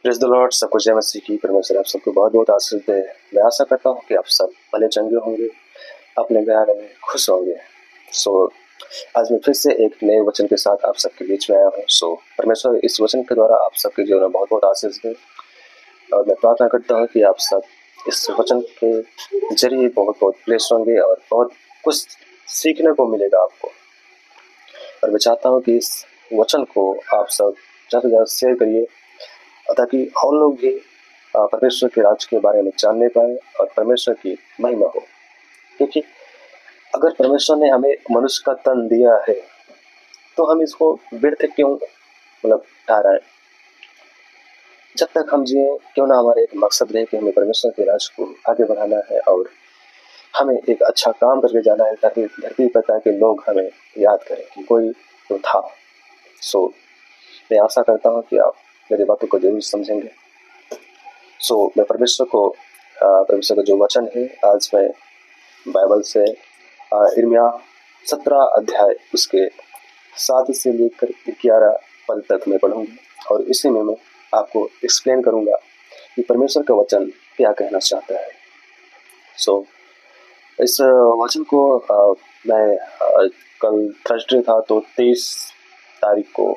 Praise the Lord. सबको जय मसीह की। परमेश्वर आप सबको बहुत बहुत आशीष दे। मैं आशा करता हूँ कि आप सब भले चंगे होंगे, अपने घर में खुश होंगे। आज मैं फिर से एक नए वचन के साथ आप सबके बीच में आया हूँ। परमेश्वर इस वचन के द्वारा आप सबके जीवन में बहुत बहुत आशीष दे, और मैं प्रार्थना करता हूँ कि आप सब इस वचन के जरिए बहुत बहुत ब्लेस्ड होंगे और बहुत कुछ सीखने को मिलेगा आपको। और मैं चाहता हूँ कि इस वचन को आप सब ज़्यादा से ज़्यादा शेयर करिए, ताकि और लोग भी परमेश्वर के राज के बारे में जानने पाए और परमेश्वर की महिमा हो। क्योंकि अगर परमेश्वर ने हमें मनुष्य का तन दिया है तो हम इसको व्यर्थ क्यों ठहराएं। जब तक हम जिए, क्यों ना हमारा एक मकसद रहे कि हमें परमेश्वर के राज को आगे बढ़ाना है और हमें एक अच्छा काम करके जाना है, ताकि धरती पर ताकि लोग हमें याद करें कि कोई तो था। मैं आशा करता हूँ कि आप मेरी बातों को जरूर समझेंगे। मैं परमेश्वर का जो वचन है, आज मैं बाइबल से यिर्मयाह 17 अध्याय उसके 7 से लेकर 11 पद तक मैं पढ़ूंगा, और इसी में मैं आपको एक्सप्लेन करूंगा कि परमेश्वर का वचन क्या कहना चाहता है। इस वचन को मैं कल थर्सडे था, तो 23 तारीख को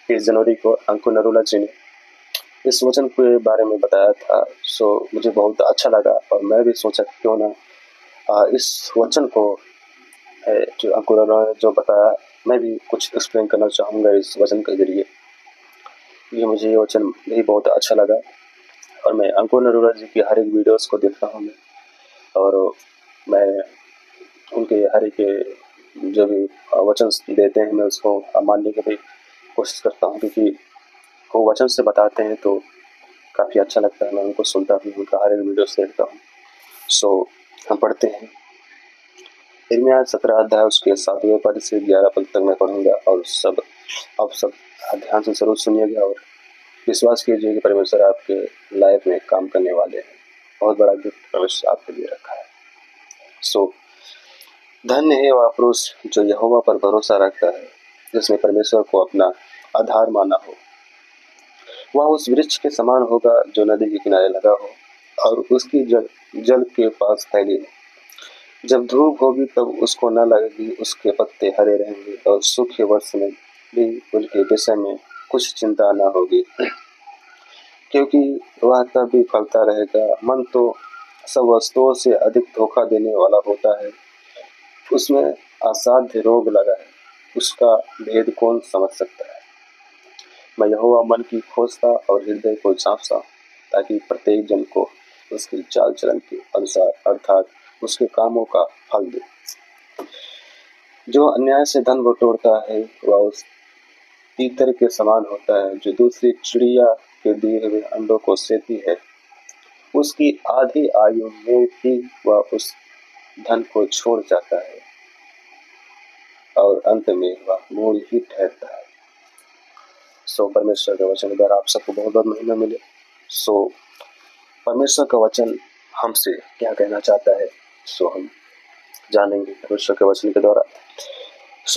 23 जनवरी को अंकुर नरूला जी ने इस वचन के बारे में बताया था। मुझे बहुत अच्छा लगा, और मैं भी सोचा क्यों ना इस वचन को जो अंकुर नरूला ने जो बताया, मैं भी कुछ एक्सप्लेन करना चाहूँगा इस वचन के जरिए। मुझे ये वचन भी बहुत अच्छा लगा, और मैं अंकुर नरूला जी की हर एक वीडियोस को देखता हूँ, और मैं उनके हर एक जो भी वचन देते हैं मैं उसको मानने की भी कोशिश करता हूँ, क्योंकि वो वचन से बताते हैं तो काफ़ी अच्छा लगता है। मैं उनको सुनता हूँ, उनका हर एक वीडियो देखता हूँ। हम पढ़ते हैं यिर्मयाह 17 अध्याय उसके 7वें पद से 11 पद तक मैं पढ़ूंगा, और आप सब ध्यान से जरूर सुनिएगा और विश्वास कीजिए कि परमेश्वर आपके लाइफ में काम करने वाले हैं। बहुत बड़ा गिफ्ट परमेश्वर आपके लिए रखा है। धन्य है वह पुरुष जो यहोवा पर भरोसा रखता है, जिसने परमेश्वर को अपना आधार माना हो। वह उस वृक्ष के समान होगा जो नदी के किनारे लगा हो और उसकी जल के पास फैली हो। जब धूप होगी तब उसको न लगेगी, उसके पत्ते हरे रहेंगे, और सूखे वर्ष में भी उनके विषय में कुछ चिंता न होगी, क्योंकि वह तब भी फलता रहेगा। मन तो सब वस्तुओं से अधिक धोखा देने वाला होता है, उसमें असाध्य रोग लगा है, उसका भेद कौन समझ सकता है। मैं यहोवा मन की खोजता और हृदय को जांचता, ताकि प्रत्येक जन को उसके चाल चलन के अनुसार अर्थात उसके कामों का फल दे। जो अन्याय से धन बटोरता है वह उस तीतर के समान होता है जो दूसरी चिड़िया के दिए हुए अंडों को सेती है। उसकी आधी आयु में भी वह उस धन को छोड़ जाता है, और अंत में वह मूल ही ठहरता है। परमेश्वर का वचन द्वारा आप सबको बहुत बहुत महिमा मिले। परमेश्वर का वचन हमसे क्या कहना चाहता है, हम जानेंगे परमेश्वर के वचन के द्वारा।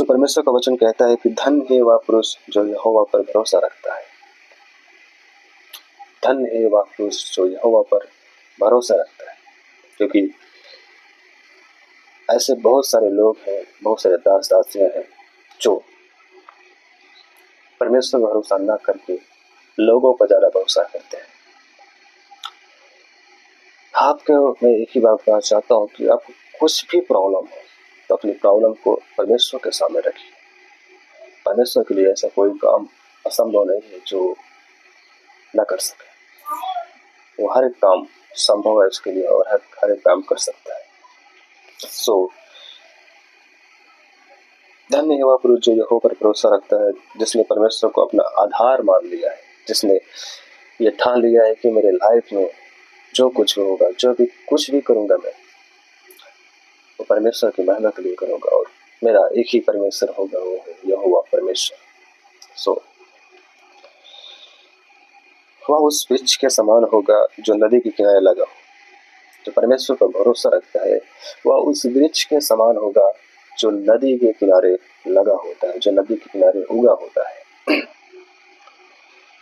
परमेश्वर का वचन कहता है कि धन्य है वह पुरुष जो यहोवा पर भरोसा रखता है। धन्य है वह पुरुष जो यहोवा पर भरोसा रखता है, क्योंकि ऐसे बहुत सारे लोग हैं, बहुत सारे दास दासियां हैं जो परमेश्वर पर भरोसा न करके लोगों पर ज्यादा भरोसा करते हैं। आपको मैं एक ही बात कहना चाहता हूँ कि आपको कुछ भी प्रॉब्लम हो तो अपनी प्रॉब्लम को परमेश्वर के सामने रखिए। परमेश्वर के लिए ऐसा कोई काम असंभव नहीं है जो न कर सके। वो हर एक काम संभव है उसके लिए, और हर एक काम कर सकता है। धन्य है वह पुरुष जो यहोवा पर भरोसा रखता है, जिसने परमेश्वर को अपना आधार मान लिया है, जिसने ये ठान लिया है कि मेरे लाइफ में जो कुछ होगा, जो भी कुछ भी करूंगा, मैं वो परमेश्वर की महिमा के लिए करूंगा, और मेरा एक ही परमेश्वर होगा, वो है यहोवा परमेश्वर। वह उस वृक्ष के समान होगा जो नदी के किनारे लगा हो। जो परमेश्वर पर भरोसा रखता है वह उस वृक्ष के समान होगा जो नदी के किनारे लगा होता है, जो नदी के किनारे उगा होता है।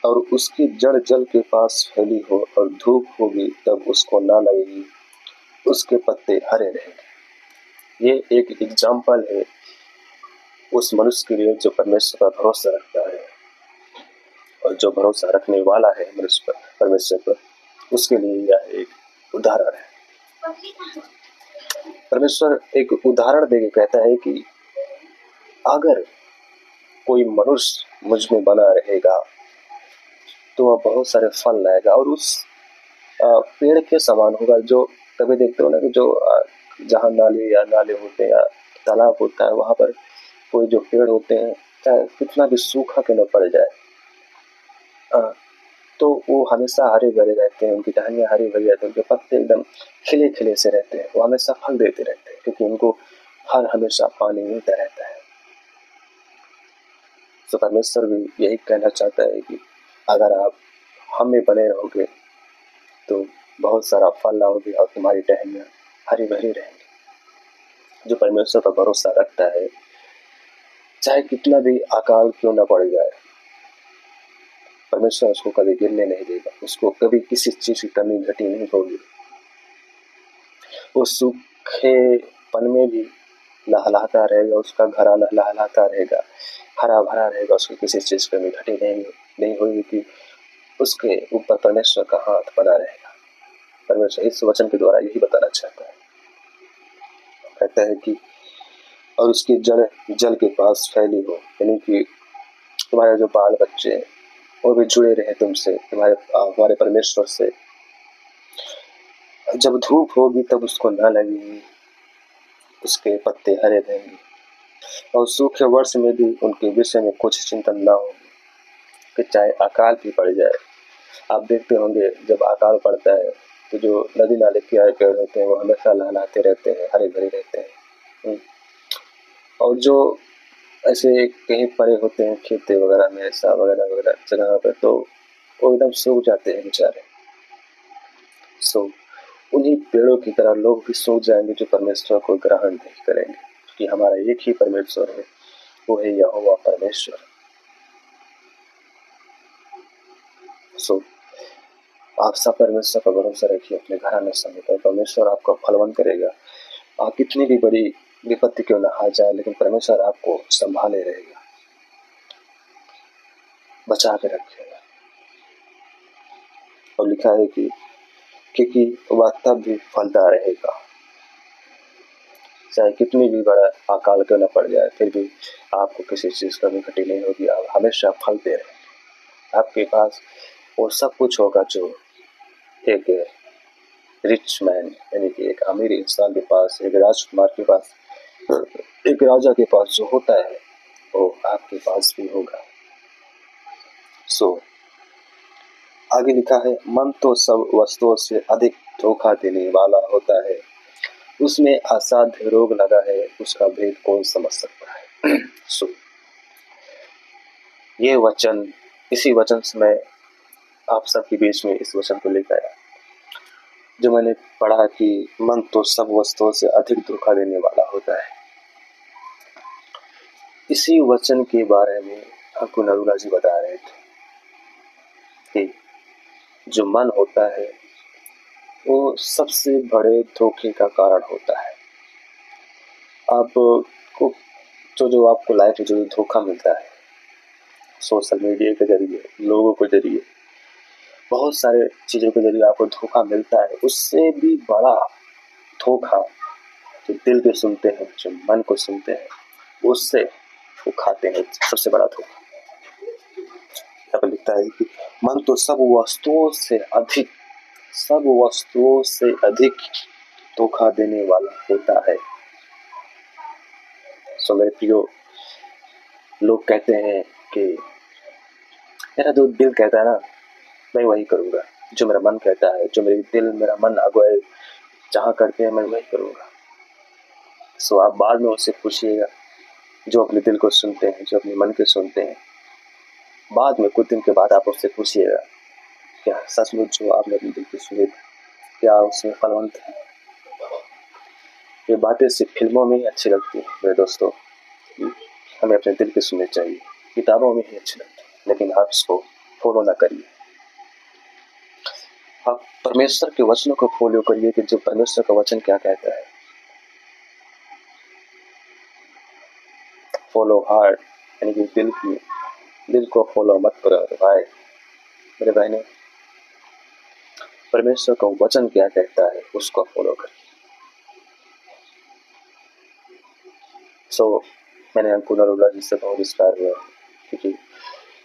और उसकी जड़ जल के पास फैली हो और धूप होगी तब उसको ना लगेगी, उसके पत्ते हरे रहेंगे। ये एक एग्जाम्पल है उस मनुष्य के लिए जो परमेश्वर पर भरोसा रखता है, और जो भरोसा रखने वाला है मनुष्य पर, परमेश्वर पर, उसके लिए यह एक उदाहरण है। परमेश्वर एक उदाहरण देके कहता है कि अगर कोई मनुष्य मुझ में बना रहेगा तो वह बहुत सारे फल लाएगा, और उस पेड़ के समान होगा। जो कभी देखते हो ना कि जो जहाँ नाले होते हैं या तालाब होता है, वहां पर कोई जो पेड़ होते हैं, चाहे कितना भी सूखा क्यों न पड़ जाए, तो वो हमेशा हरे भरे रहते हैं, उनकी टहनियाँ हरी भरी रहती हैं, उनके पत्ते एकदम खिले खिले से रहते हैं, वो हमेशा फल देते रहते हैं क्योंकि उनको हर हमेशा पानी मिलता रहता है। तो परमेश्वर भी यही कहना चाहता है कि अगर आप हम में बने रहोगे तो बहुत सारा फल लाओगे और तुम्हारी टहनियाँ हरी भरी रहेंगी। जो परमेश्वर पर भरोसा रखता है, चाहे कितना भी अकाल क्यों न पड़ जाए, परमेश्वर उसको कभी गिरने नहीं देगा, उसको कभी किसी चीज की कमी घटी नहीं होगी। वो सूखेपन में भी लहलहाता रहेगा, उसका घराना लहलहाता रहेगा, हरा भरा रहेगा, उसको किसी चीज की कमी घटी नहीं होगी कि उसके ऊपर परमेश्वर का हाथ बना रहेगा। परमेश्वर इस वचन के द्वारा यही बताना चाहता है। कहता है कि और उसकी जड़ जल के पास फैली हो, यानी कि तुम्हारे जो बाल बच्चे हैं वो भी जुड़े रहे तुमसे, हमारे परमेश्वर से। जब धूप होगी तब उसको ना लगेगी, उसके पत्ते हरे रहेंगे, और सूखे वर्ष में भी उनके विषय में कुछ चिंतन ना होगी कि चाहे अकाल भी पड़ जाए। आप देखते होंगे जब अकाल पड़ता है तो जो नदी नाले किनारे पेड़ होते हैं वो हमेशा लहलहाते रहते हैं, हरे भरे रहते हैं। और जो ऐसे कहीं पड़े होते हैं खेते वगैरह में, ऐसा वगैरह वगैरह जगह पर, तो वो एकदम सूख जाते हैं बेचारे। सो उन्हीं पेड़ों की तरह लोग भी सूख जाएंगे जो परमेश्वर को ग्रहण नहीं करेंगे, क्योंकि हमारा एक ही परमेश्वर है, वो है यहोवा परमेश्वर। सो आप सब परमेश्वर पर भरोसा रखिए अपने घराने समेत, और परमेश्वर आपका फलवंत करेगा। आप कितनी भी बड़ी विपत्ति क्यों न आ जाए, लेकिन परमेश्वर आपको संभाले रहेगा, बचा के रखेगा। और लिखा है कि क्योंकि वह तब भी फलता रहेगा, चाहे कितनी भी बड़ा अकाल क्यों न पड़ जाए, फिर भी आपको किसी चीज का भी घटी नहीं होगी, आप हमेशा फलते रहेंगे। आपके पास वो सब कुछ होगा जो एक रिच मैन, यानी कि एक अमीर इंसान के पास, एक राजकुमार के पास, एक राजा के पास जो होता है, वो आपके पास भी होगा। सो आगे लिखा है, मन तो सब वस्तुओं से अधिक धोखा देने वाला होता है, उसमें असाध्य रोग लगा है, उसका भेद कौन समझ सकता है। सो ये वचन, इसी वचन से मैं आप सबके बीच में इस वचन को लेकर आया, जो मैंने पढ़ा कि मन तो सब वस्तुओं से अधिक धोखा देने वाला होता है। इसी वचन के बारे में हमको नरूला जी बता रहे थे कि जो मन होता है वो सबसे बड़े धोखे का कारण होता है। आपको जो आपको लाइफ में जो धोखा मिलता है, सोशल मीडिया के जरिए, लोगों के जरिए, बहुत सारे चीज़ों के जरिए आपको धोखा मिलता है, उससे भी बड़ा धोखा जो दिल के सुनते हैं, जो मन को सुनते हैं, उससे वो खाते हैं सबसे बड़ा धोखा। यहाँ पर लिखता है कि मन तो सब वस्तुओं से अधिक धोखा देने वाला होता है। सो मेरे प्रियो, लोग कहते हैं कि मेरा जो दिल कहता है ना, मैं वही करूँगा, जो मेरा मन कहता है, जो मेरा मन अगुवाई जहाँ करते हैं मैं वही करूँगा। सो आप बाद में उससे पूछिएगा, जो अपने दिल को सुनते हैं, जो अपने मन के सुनते हैं, बाद में कुछ दिन के बाद आप उससे पूछिएगा, क्या सचमुच जो आपने अपने दिल की सुनी क्या उसमें फलवंत है। ये बातें सिर्फ फिल्मों में ही अच्छी लगती है मेरे दोस्तों, हमें अपने दिल की सुननी चाहिए, किताबों में ही अच्छी लगती है, लेकिन आप इसको फॉलो ना करिए। आप परमेश्वर के वचनों को फॉलो करिए कि जो परमेश्वर का वचन क्या कहता है। फॉलो हार्ट, यानी कि दिल को फॉलो मत करो भाई, मेरे बहनों। परमेश्वर का वचन क्या कहता है उसको फॉलो करिए। मैंने अंकुर अरोड़ा जी से बहुत इंस्पायर हुआ, क्योंकि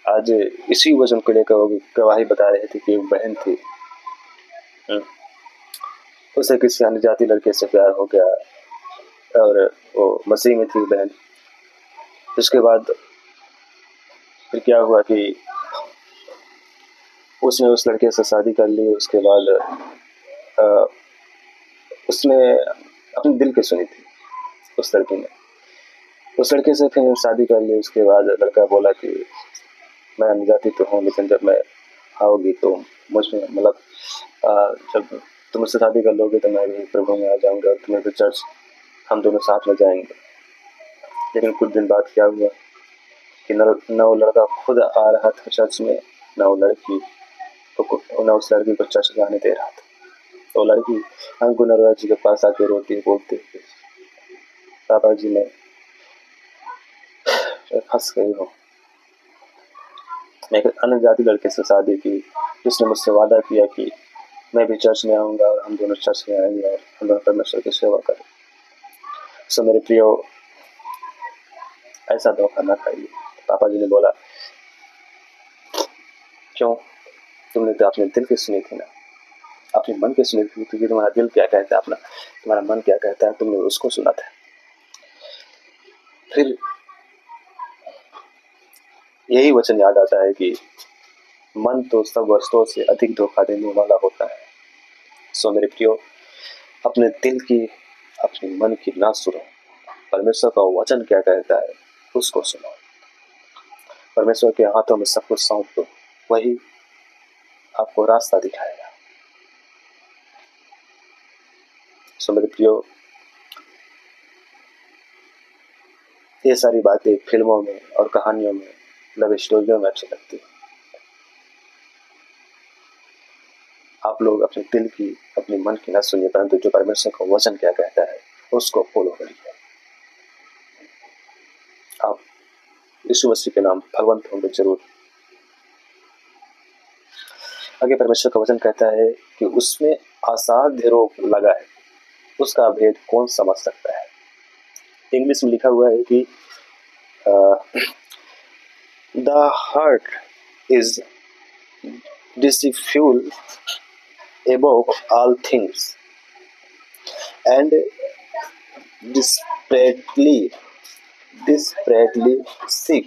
आज इसी वचन को लेकर वो गवाही बता रहे थे कि एक बहन थी, उसे किसी अन्य जाति लड़के से प्यार हो गया और वो मसीह में थी बहन। उसके बाद फिर क्या हुआ कि उसने उस लड़के से शादी कर ली। उसके बाद उसने अपने दिल की सुनी थी उस लड़की ने। उस लड़के से फिर शादी कर ली। उसके बाद लड़का बोला कि मैं अन्य जाति तो हूँ, लेकिन जब मैं आओगी तो मुझ में मतलब जब तुम मुझसे शादी कर लोगे तो मैं भी प्रभु में आ जाऊंगा और तुम्हें तो चर्च हम दोनों साथ में जाएंगे। लेकिन कुछ दिन बाद क्या हुआ कि न वो लड़का खुद आ रहा था चर्च में, न वो लड़की न उस लड़की को चर्च जाने दे रहा था। तो लड़की अंकुर नरोड़ा जी के पास आके रोती बोलती, पापा जी मैं फंस गई हूँ। मैं एक अन्य जाति लड़के से शादी की जिसने मुझसे वादा किया कि मैं भी चर्च में आऊंगा और हम दोनों चर्च में आएंगे और हम दोनों परमेश्वर की सेवा करें। सो मेरे प्रियो, ऐसा धोखा ना खाइए। पापा जी ने बोला क्यों, तुमने तो अपने दिल की सुनी थी ना, अपने मन की सुनी थी, क्योंकि तुम्हारा दिल क्या कहता है, तुम्हारा मन क्या कहता है, तुमने उसको सुना था। फिर यही वचन याद आता है कि मन तो सब वस्तुओं से अधिक धोखा देने वाला होता है। सो मेरे प्रियो, अपने दिल की अपने मन की ना सुनो, परमेश्वर का वचन क्या कहता है उसको सुनो। परमेश्वर के हाथों में सब कुछ सौंप दो, वही आपको रास्ता दिखाएगा। सो मेरे प्रियो, ये सारी बातें फिल्मों में और कहानियों में, लव स्टोरियों में अच्छी लगती है। आप लोग अपने दिल की अपने मन की ना सुनिए, परंतु जो परमेश्वर का वचन क्या कहता है उसको फॉलो करिए। आप यीशु मसीह के नाम फलवंत होंगे जरूर। आगे परमेश्वर का वचन कहता है कि उसमें असाध्य रोग लगा है, उसका भेद कौन समझ सकता है। इंग्लिश में लिखा हुआ है कि the heart is deceitful above all things and desperately sick,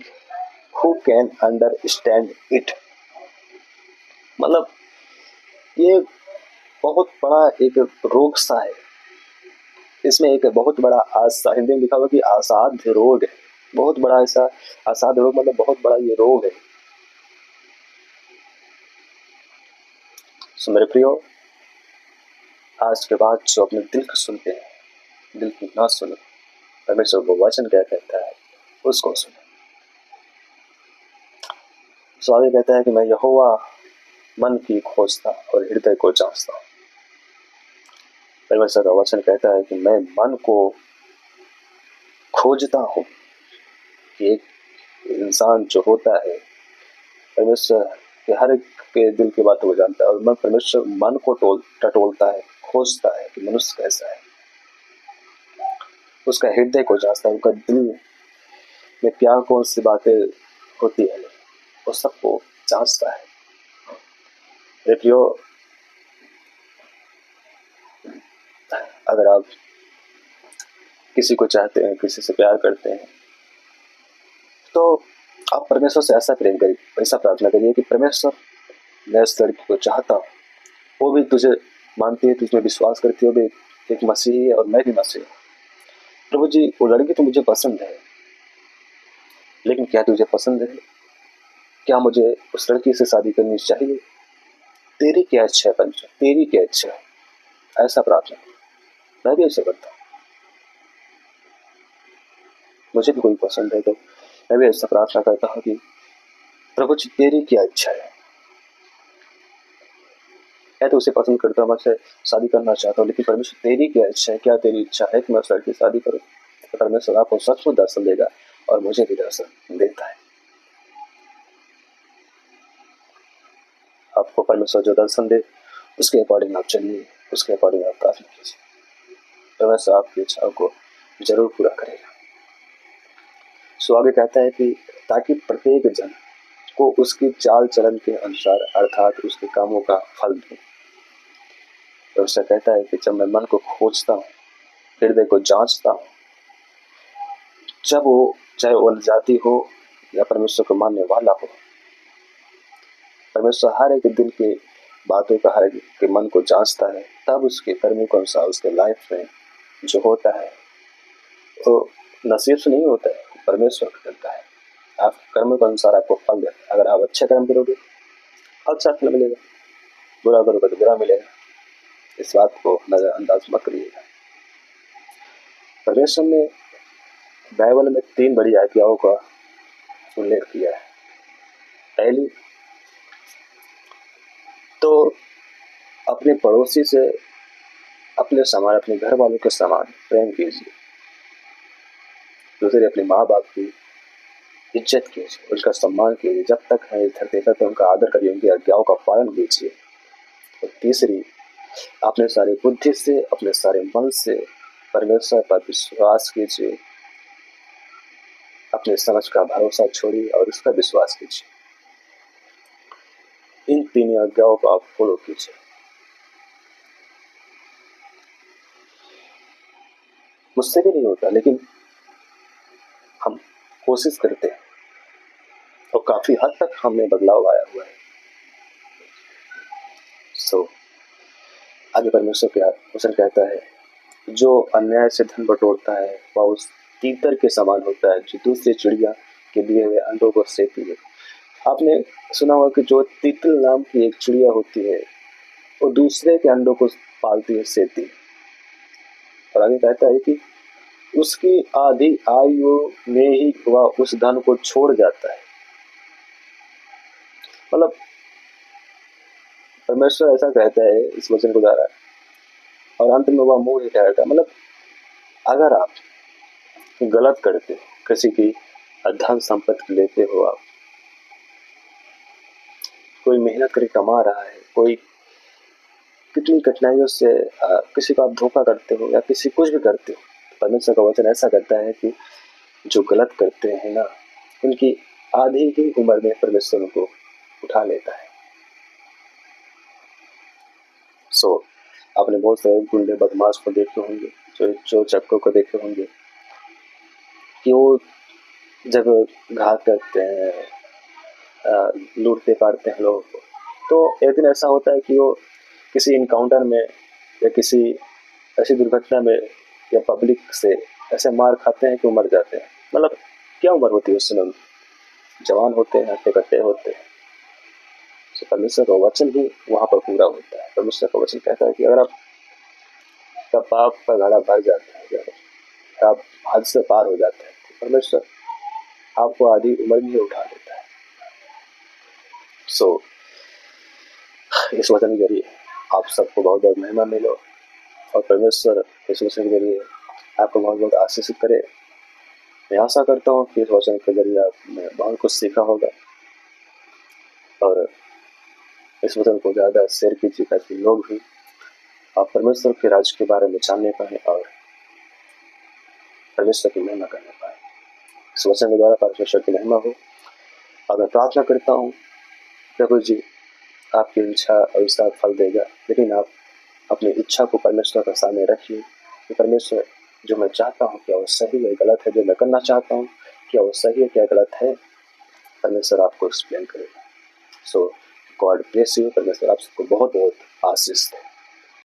who can understand it। मतलब ये बहुत बड़ा एक रोग सा है, इसमें एक बहुत बड़ा हिंदी में लिखा हुआ कि असाध्य रोग है, बहुत बड़ा ऐसा असाध्य रोग, मतलब बहुत बड़ा ये रोग है। सो मेरे प्रियो, आज के बाद जो अपने दिल को सुनते हैं, दिल की ना सुनो, परमेश्वर को वचन क्या कहता है उसको सुनो। सो आगे कहता है कि मैं यहोवा मन की खोजता और हृदय को जांचता हूँ। परमेश्वर का वचन कहता है कि मैं मन को खोजता हूँ कि एक इंसान जो होता है परमेश्वर के हर एक के दिल की बातों को जानता है, और मैं परमेश्वर मन को टटोलता है, खोजता है कि मनुष्य कैसा है, उसका हृदय को जांचता है, उसका दिल में क्या कौन सी बातें होती है वो सबको जांचता है। प्रियो, अगर आप किसी को चाहते हैं, किसी से प्यार करते हैं, तो आप परमेश्वर से ऐसा प्रेम करिए, ऐसा प्रार्थना करिए कि परमेश्वर मैं इस लड़की को चाहता हूँ, वो भी तुझे मानती है, तुझमें विश्वास करती है, वो भी एक मसीही है और मैं भी मसीही हूँ। प्रभु जी, वो लड़की तो मुझे पसंद है, लेकिन क्या तुझे पसंद है? क्या मुझे उस लड़की से शादी करनी चाहिए? तेरी क्या इच्छा है पंच, तेरी क्या इच्छा है? ऐसा प्रार्थना, मैं भी ऐसा करता हूँ। मुझे भी कोई पसंद है तो मैं भी ऐसा प्रार्थना करता हूँ कि प्रभु जी तेरी क्या इच्छा है, है तो उसे पसंद करता हूँ, मैं उससे शादी करना चाहता हूँ, लेकिन परमेश्वर तेरी क्या इच्छा है, क्या तेरी इच्छा है कि मैं उस लड़की से शादी करूँ? तो परमेश्वर आपको सचमुच दर्शन देगा और मुझे भी दर्शन देता है। आपको परमेश्वर जो दर्शन दे उसके अकॉर्डिंग आप चलिए, उसके अकॉर्डिंग आप काफी कीजिए, परमेश्वर आपकी इच्छाओं को जरूर पूरा करेगा। सो आगे कहता है कि ताकि प्रत्येक जन को उसकी चाल चलन के अनुसार अर्थात उसके कामों का फल दे। तो उससे कहता है कि जब मैं मन को खोजता हूँ, हृदय को जांचता हूँ, जब वो चाहे वो जाति हो या परमेश्वर को मानने वाला हो, परमेश्वर हर एक दिन के बातों का हर एक के मन को जांचता है, तब उसके कर्मों के अनुसार उसके लाइफ में जो होता है वो नसीब से नहीं होता है, परमेश्वर करता है। आप कर्म के अनुसार आपको फल देता है। अगर आप अच्छे कर्म करोगे अच्छा फल मिलेगा, बुरा करोगे तो बुरा मिलेगा। इस बात को नजरअंदाज मत करिएगा। परमेश्वर ने बाइबल में 3 बड़ी आज्ञाओं का उल्लेख किया है। पहली तो अपने पड़ोसी से अपने समान, अपने घर वालों के समान प्रेम कीजिए। दूसरी अपने माँ बाप की इज्जत कीजिए, उनका सम्मान कीजिए, जब तक है इस धरती पर उनका आदर करिए, उनकी आज्ञाओं का पालन कीजिए। और तीसरी अपने सारी बुद्धि से, अपने सारे मन से परमेश्वर पर विश्वास कीजिए, अपने समझ का भरोसा छोड़िए और उस पर विश्वास कीजिए। इन 3 आज्ञाओं को आप फॉलो कीजिए। मुझसे भी नहीं होता, लेकिन हम कोशिश करते हैं और काफी हद तक हमें बदलाव आया हुआ है। सो आगे परमेश्वर का वचन कहता है, जो अन्याय से धन बटोरता है वह उस तीतर के समान होता है जो दूसरी चिड़िया के दिए हुए अंडों को सेती है। आपने सुना होगा कि जो तीतल नाम की एक चिड़िया होती है वो दूसरे के अंडों को पालती है, सेती है। और आगे कहता है कि उसकी आधी आयु में ही वह उस धन को छोड़ जाता है। मतलब परमेश्वर ऐसा कहता है इस वचन को द्वारा, और अंत में वह मुंह नहीं कहता। मतलब अगर आप गलत करते हो, किसी की धन संपत्ति लेते हो, आप कोई मेहनत करके कमा रहा है, कोई कितनी कठिनाइयों से किसी को आप धोखा करते हो या किसी कुछ भी करते हो, तो परमेश्वर का वचन ऐसा कहता है कि जो गलत करते हैं ना, उनकी आधी ही उम्र में परमेश्वर उनको उठा लेता है। सो आपने बहुत सारे गुंडे बदमाश को देखे होंगे, जो चक्कों को देखे होंगे कि वो जब घात करते हैं, लूटते पाटते हैं लोगों को, तो एक दिन ऐसा होता है कि वो किसी इनकाउंटर में या किसी ऐसी दुर्घटना में या पब्लिक से ऐसे मार खाते हैं कि वो मर जाते हैं। मतलब क्या उम्र होती है उस समय, जवान होते हैं, हट्टे कट्टे होते हैं। तो परमेश्वर का वचन ही वहां पर पूरा होता है। परमेश्वर का वचन कहता है कि अगर आपका पाप का घड़ा भर जाता है, अगर आप हद से पार हो जाते हैं, तो परमेश्वर आपको आधी उम्र में उठा लेता है। सो इस वचन के जरिए आप सबको बहुत बहुत महिमा मिलो और परमेश्वर इस वचन के जरिए आपको बहुत बहुत आशीषित करे। मैं आशा करता हूँ कि इस वचन के जरिए आपने बहुत कुछ सीखा होगा और इस वचन को ज़्यादा शेयर कीजिए ताकि लोग भी आप परमेश्वर के राज्य के बारे में जानने पाए और परमेश्वर की महिमा करने पाए। इस वचन के द्वारा परमेश्वर की महिमा हो। और मैं प्रार्थना करता हूँ प्रभु जी आपकी इच्छा और फल देगा, लेकिन आप अपनी इच्छा को परमेश्वर के सामने रखिए कि परमेश्वर जो मैं चाहता हूँ क्या वो सही है गलत है, जो मैं करना चाहता हूँ क्या वो सही है क्या गलत है, परमेश्वर आपको एक्सप्लेन करेगा। सो गॉड ब्लेस यू। परमेश्वर आप सबको बहुत बहुत आशीष दे।